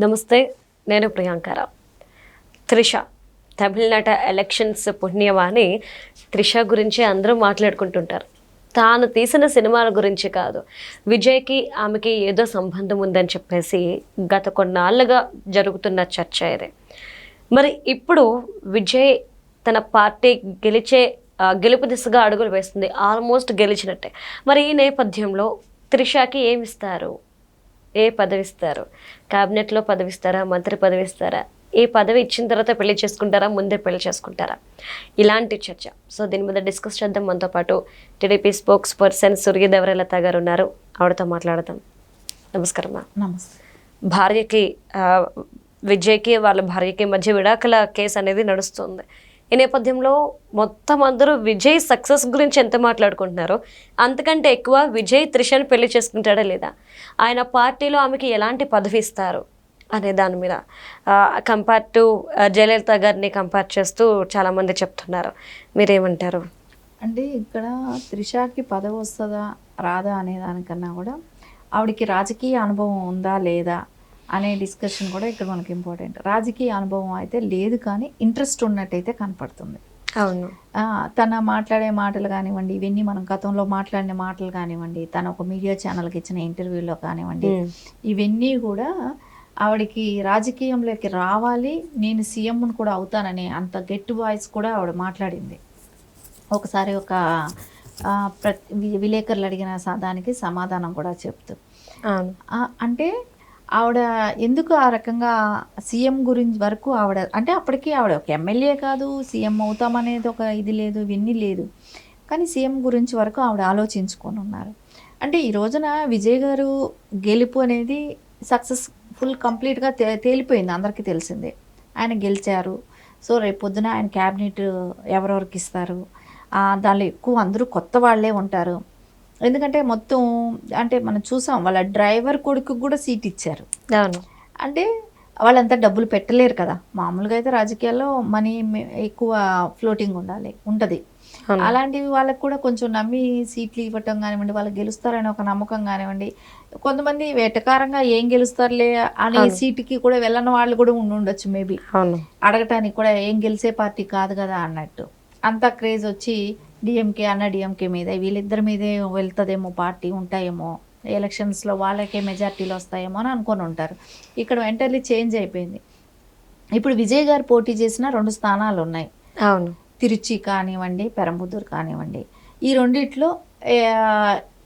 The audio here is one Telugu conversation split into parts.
నమస్తే, నేను ప్రియాంకరావు. త్రిష తమిళనాట ఎలక్షన్స్ పుణ్యమా అని త్రిష గురించి అందరూ మాట్లాడుకుంటుంటారు. తాను తీసిన సినిమాల గురించి కాదు, విజయ్కి ఆమెకి ఏదో సంబంధం ఉందని చెప్పేసి గత కొన్నాళ్ళుగా జరుగుతున్న చర్చ ఇది. మరి ఇప్పుడు విజయ్ తన పార్టీ గెలుపు దిశగా అడుగులు వేస్తుంది, ఆల్మోస్ట్ గెలిచినట్టే. మరి ఈ నేపథ్యంలో త్రిషకి ఏమిస్తారు? ఏ పదవి ఇస్తారు? క్యాబినెట్లో పదవి ఇస్తారా? మంత్రి పదవి ఇస్తారా? ఏ పదవి ఇచ్చిన తర్వాత పెళ్లి చేసుకుంటారా? ముందే పెళ్లి చేసుకుంటారా? ఇలాంటి చర్చ. సో దీని మీద డిస్కస్ చేద్దాం. మనతో పాటు టీడీపీ స్పోక్స్ పర్సన్ సూర్యదేవరలత గారు ఉన్నారు, ఆవిడతో మాట్లాడదాం. నమస్కారం. నమస్తే. భార్యకి విజయ్కి వాళ్ళ భార్యకి మధ్య విడాకుల కేసు అనేది నడుస్తుంది. ఈ నేపథ్యంలో మొత్తం అందరూ విజయ్ సక్సెస్ గురించి ఎంత మాట్లాడుకుంటున్నారో అంతకంటే ఎక్కువ విజయ్ త్రిషను పెళ్లి చేసుకుంటాడా లేదా, ఆయన పార్టీలో ఆమెకి ఎలాంటి పదవి ఇస్తారు అనే దాని మీద కంపేర్ టు జయలలిత గారిని కంపేర్ చేస్తూ చాలామంది చెప్తున్నారు. మీరేమంటారు? అంటే ఇక్కడ త్రిషకి పదవి వస్తుందా రాదా అనే దానికన్నా కూడా ఆవిడకి రాజకీయ అనుభవం ఉందా లేదా అనే డిస్కషన్ కూడా ఇక్కడ మనకి ఇంపార్టెంట్. రాజకీయ అనుభవం అయితే లేదు, కానీ ఇంట్రెస్ట్ ఉన్నట్టయితే కనపడుతుంది. అవును. తన మాట్లాడే మాటలు కానివ్వండి, ఇవన్నీ మనం గతంలో మాట్లాడిన మాటలు కానివ్వండి, తన ఒక మీడియా ఛానల్కి ఇచ్చిన ఇంటర్వ్యూలో కానివ్వండి, ఇవన్నీ కూడా ఆవిడకి రాజకీయంలోకి రావాలి, నేను సీఎంను కూడా అవుతానని అంత గెట్ వాయిస్ కూడా ఆవిడ మాట్లాడింది. ఒకసారి ఒక విలేకరులు అడిగిన దానికి సమాధానం కూడా చెప్తూ అంటే ఆవిడ ఎందుకు ఆ రకంగా సీఎం గురించి వరకు ఆవిడ అంటే అప్పటికి ఆవిడ ఒక ఎమ్మెల్యే కాదు, సీఎం అవుతామనేది ఒక ఇది లేదు, ఇవన్నీ లేదు, కానీ సీఎం గురించి వరకు ఆవిడ ఆలోచించుకొని ఉన్నారు. అంటే ఈ రోజున విజయ్ గారు గెలుపు అనేది సక్సెస్ఫుల్ కంప్లీట్గా తేలిపోయింది, అందరికీ తెలిసిందే. ఆయన గెలిచారు. సో రేపు పొద్దున ఆయన క్యాబినెట్ ఎవరెవరికి ఇస్తారు, దానిలో ఎక్కువ అందరూ కొత్త వాళ్ళే ఉంటారు. ఎందుకంటే మొత్తం అంటే మనం చూసాం, వాళ్ళ డ్రైవర్ కొడుకు కూడా సీట్ ఇచ్చారు. అంటే వాళ్ళంతా డబ్బులు పెట్టలేరు కదా. మామూలుగా అయితే రాజకీయాల్లో మనీ ఎక్కువ ఫ్లోటింగ్ ఉంటుంది. అలాంటివి వాళ్ళకు కూడా కొంచెం నమ్మి సీట్లు ఇవ్వటం కానివ్వండి, వాళ్ళు గెలుస్తారని ఒక నమ్మకం కానివ్వండి, కొంతమంది వెటకారంగా ఏం గెలుస్తారులే అనే సీటుకి కూడా వెళ్ళని వాళ్ళు కూడా ఉండొచ్చు మేబీ. అడగటానికి కూడా ఏం గెలిచే పార్టీ కాదు కదా అన్నట్టు అంత క్రేజ్ వచ్చి డిఎంకే మీద వీళ్ళిద్దరి మీదే వెళ్తుందేమో, పార్టీ ఉంటాయేమో, ఎలక్షన్స్లో వాళ్ళకే మెజార్టీలు వస్తాయేమో అని అనుకొని ఉంటారు. ఇక్కడ వెంటనే చేంజ్ అయిపోయింది. ఇప్పుడు విజయ్ గారు పోటీ చేసిన 2 స్థానాలు ఉన్నాయి. అవును. తిరుచి కానివ్వండి, పెరంబుదూర్ కానివ్వండి, ఈ రెండిట్లో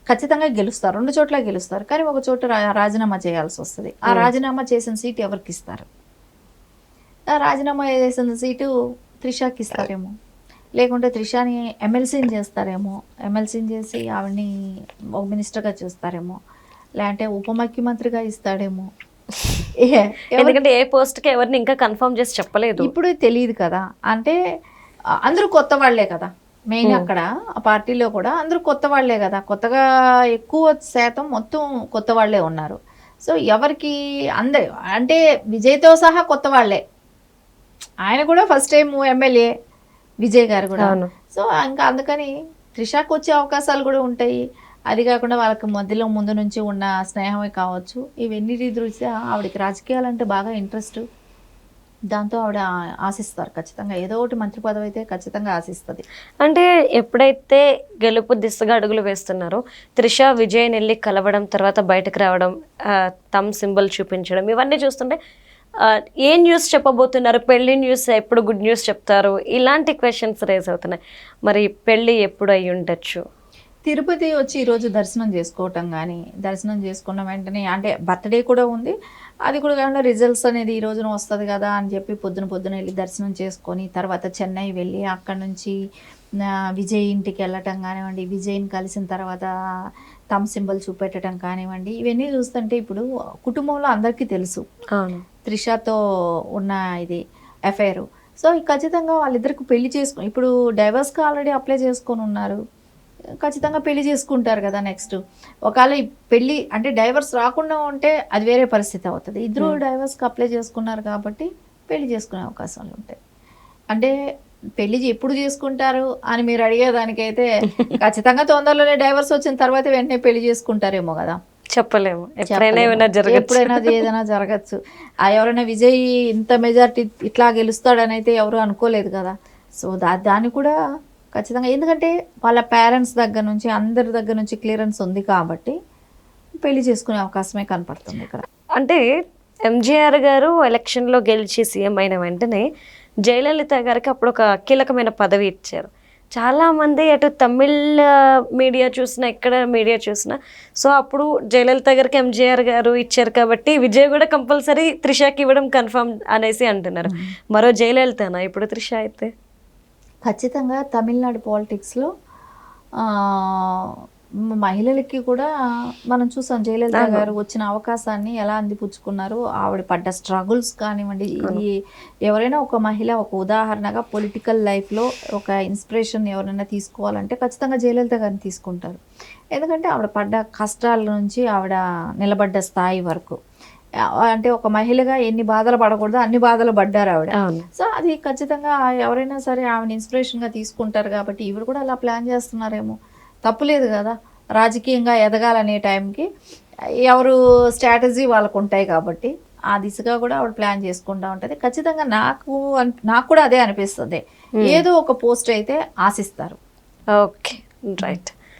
ఖచ్చితంగా గెలుస్తారు, 2 చోట్ల గెలుస్తారు. కానీ ఒక చోట రాజీనామా చేయాల్సి వస్తుంది. ఆ రాజీనామా చేసిన సీటు ఎవరికి ఇస్తారు? రాజీనామా చేసిన సీటు త్రిషకి ఇస్తారేమో, లేకుంటే త్రిషని ఎమ్మెల్సీని చేస్తారేమో, ఎమ్మెల్సీని చేసి ఆవిడని ఒక మినిస్టర్గా చూస్తారేమో, లేదంటే ఉప ముఖ్యమంత్రిగా ఇస్తాడేమో. ఎందుకంటే ఏ పోస్ట్కి ఎవరిని ఇంకా కన్ఫర్మ్ చేసి చెప్పలేదు, ఇప్పుడు తెలియదు కదా. అంటే అందరూ కొత్త వాళ్లే కదా, మెయిన్ అక్కడ ఆ పార్టీలో కూడా అందరూ కొత్త వాళ్లే కదా, కొత్తగా ఎక్కువ శాతం మొత్తం కొత్త వాళ్లే ఉన్నారు. సో ఎవరికి అందరు అంటే విజయ్తో సహా కొత్త వాళ్లే. ఆయన కూడా ఫస్ట్ టైం ఎమ్మెల్యే విజయ్ గారు కూడా. సో ఇంకా అందుకని త్రిషకు వచ్చే అవకాశాలు కూడా ఉంటాయి. అది కాకుండా వాళ్ళకి మధ్యలో ముందు నుంచి ఉన్న స్నేహమే కావచ్చు, ఇవన్నీ దృష్ట్యా ఆవిడకి రాజకీయాలు అంటే బాగా ఇంట్రెస్ట్. దాంతో ఆవిడ ఆశిస్తారు ఖచ్చితంగా, ఏదో ఒకటి మంత్రి పదవి అయితే ఖచ్చితంగా ఆశిస్తుంది. అంటే ఎప్పుడైతే గెలుపు దిశగా అడుగులు వేస్తున్నారో త్రిష విజయ్ని వెళ్ళి కలవడం, తర్వాత బయటకు రావడం, థమ్ సింబల్ చూపించడం, ఇవన్నీ చూస్తుంటే ఏ న్యూస్ చెప్పబోతున్నారు, పెళ్లి న్యూస్ ఎప్పుడు గుడ్ న్యూస్ చెప్తారు, ఇలాంటి క్వశ్చన్స్ రేజ్ అవుతున్నాయి. మరి పెళ్ళి ఎప్పుడు అయి ఉండొచ్చు? తిరుపతి వచ్చి ఈరోజు దర్శనం చేసుకోవటం, కానీ దర్శనం చేసుకున్న వెంటనే అంటే బర్త్డే కూడా ఉంది, అది కూడా కాకుండా రిజల్ట్స్ అనేది ఈ రోజున వస్తుంది కదా అని చెప్పి పొద్దున వెళ్ళి దర్శనం చేసుకొని తర్వాత చెన్నై వెళ్ళి అక్కడ నుంచి విజయ్ ఇంటికి వెళ్ళటం కానివ్వండి, విజయ్ని కలిసిన తర్వాత థమ్ సింబల్ చూపెట్టడం కానివ్వండి, ఇవన్నీ చూస్తుంటే ఇప్పుడు కుటుంబంలో అందరికీ తెలుసు త్రిషతో ఉన్న ఇది అఫైర్. సో ఖచ్చితంగా వాళ్ళిద్దరికి పెళ్లి చేసుకుని ఇప్పుడు డైవర్స్కి ఆల్రెడీ అప్లై చేసుకొని ఉన్నారు, ఖచ్చితంగా పెళ్లి చేసుకుంటారు కదా. నెక్స్ట్ ఒకవేళ ఈ పెళ్ళి అంటే డైవర్స్ రాకుండా ఉంటే అది వేరే పరిస్థితి అవుతుంది. ఇద్దరు డైవర్స్కి అప్లై చేసుకున్నారు కాబట్టి పెళ్లి చేసుకునే అవకాశాలు ఉంటాయి. అంటే పెళ్లి ఎప్పుడు చేసుకుంటారు అని మీరు అడిగేదానికైతే ఖచ్చితంగా తొందరలోనే డైవర్స్ వచ్చిన తర్వాత వెంటనే పెళ్లి చేసుకుంటారేమో కదా. చెప్పలేము, ఎప్పుడైనా ఏమైనా జరగచ్చు. ఎప్పుడైనా అది ఏదైనా జరగచ్చు. ఎవరైనా విజయ్ ఇంత మెజారిటీ ఇట్లా గెలుస్తాడని అయితే ఎవరు అనుకోలేదు కదా. సో దాన్ని కూడా ఖచ్చితంగా, ఎందుకంటే వాళ్ళ పేరెంట్స్ దగ్గర నుంచి అందరి దగ్గర నుంచి క్లియరెన్స్ ఉంది కాబట్టి పెళ్లి చేసుకునే అవకాశమే కనపడుతుంది ఇక్కడ. అంటే ఎంజీఆర్ గారు ఎలక్షన్లో గెలిచి సీఎం అయిన వెంటనే జయలలిత గారికి అప్పుడు ఒక కీలకమైన పదవి ఇచ్చారు. చాలామంది అటు తమిళ్ మీడియా చూసినా ఎక్కడ మీడియా చూసినా సో అప్పుడు జయలలిత గారికి ఎంజీఆర్ గారు ఇచ్చారు కాబట్టి విజయ్ కూడా కంపల్సరీ త్రిషకి ఇవ్వడం కన్ఫర్మ్ అనేసి అంటున్నారు. మరో జయలలితనా ఇప్పుడు త్రిష అయితే? ఖచ్చితంగా తమిళనాడు పాలిటిక్స్లో మహిళలకి కూడా మనం చూసాం జయలలిత గారు వచ్చిన అవకాశాన్ని ఎలా అందిపుచ్చుకున్నారు. ఆవిడ పడ్డ స్ట్రగుల్స్ కానివ్వండి, ఇది ఎవరైనా ఒక మహిళ ఒక ఉదాహరణగా పొలిటికల్ లైఫ్లో ఒక ఇన్స్పిరేషన్ ఎవరైనా తీసుకోవాలంటే ఖచ్చితంగా జయలలిత గారిని తీసుకుంటారు. ఎందుకంటే ఆవిడ పడ్డ కష్టాల నుంచి ఆవిడ నిలబడ్డ స్థాయి వరకు, అంటే ఒక మహిళగా ఎన్ని బాధలు పడకూడదో అన్ని బాధలు పడ్డారు ఆవిడ. సో అది ఖచ్చితంగా ఎవరైనా సరే ఆవిడ ఇన్స్పిరేషన్గా తీసుకుంటారు. కాబట్టి ఈవిడ కూడా అలా ప్లాన్ చేస్తున్నారేమో, తప్పులేదు కదా. రాజకీయంగా ఎదగాలనే టైంకి ఎవరు స్ట్రాటజీ వాళ్ళకు ఉంటాయి కాబట్టి ఆ దిశగా కూడా ఆవిడ ప్లాన్ చేసుకుంటూ ఉంటుంది. ఖచ్చితంగా నాకు కూడా అదే అనిపిస్తుంది, ఏదో ఒక పోస్ట్ అయితే ఆశిస్తారు. Okay, right.